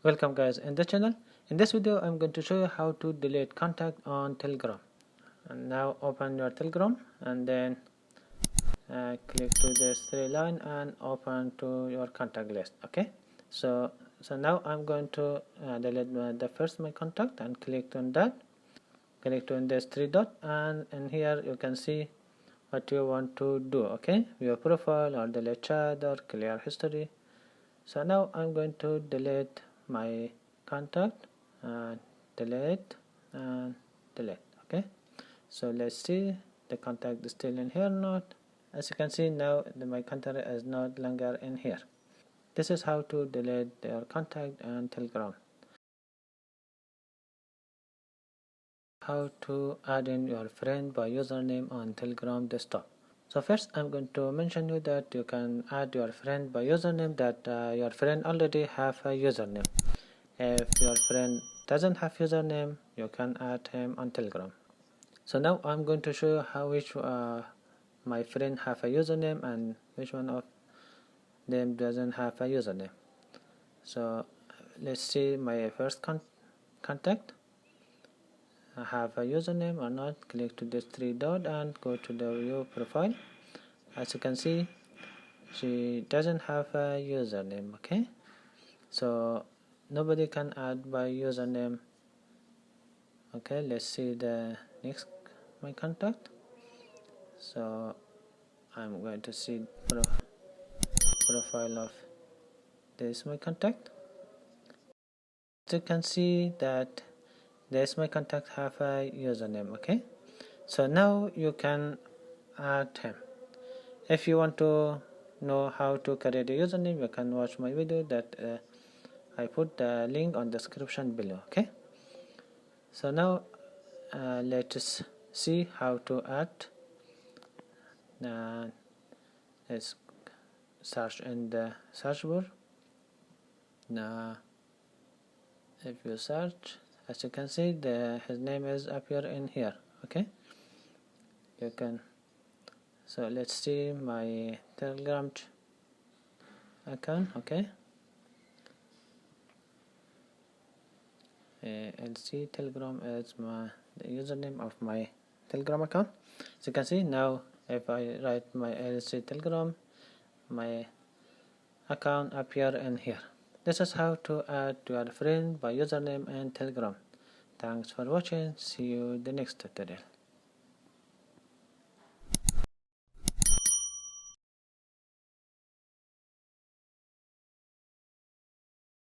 Welcome guys in this channel. In this video I'm going to show you how to delete contact on Telegram. And now open your Telegram and then click to this three line and open to your contact list. Okay, so now I'm going to delete the first my contact and click on that. Click on this three dot and in here you can see what you want to do. Okay, view profile or delete chat or clear history. So now I'm going to delete my contact and delete and delete. Okay, so let's see the contact is still in here or not. As you can see now my contact is no longer in here. This is how to delete your contact and Telegram. How to add in your friend by username on Telegram desktop. So first I'm going to mention you that you can add your friend by username that your friend already have a username. If your friend doesn't have username, you can add him on Telegram. So now I'm going to show you how which my friend have a username and which one of them doesn't have a username. So let's see my first contact. I have a username or not. Click to this three dot and go to the view profile. As you can see, she doesn't have a username. Okay, so nobody can add by username. Okay, let's see the next my contact. So I'm going to see profile of this my contact. You can see that this my contact have a username. Okay, so now you can add him. If you want to know how to create a username, you can watch my video that I put the link on the description below. Okay, so now let's see how to add. Let's search in the search bar. Now if you search, as you can see his name is appear in here. Okay, you can. So let's see my Telegram account. Okay, LC Telegram is the username of my Telegram account. As you can see now, if I write my LC Telegram, my account appear in here. This is how to add your friend by username and Telegram. Thanks for watching. See you in the next tutorial.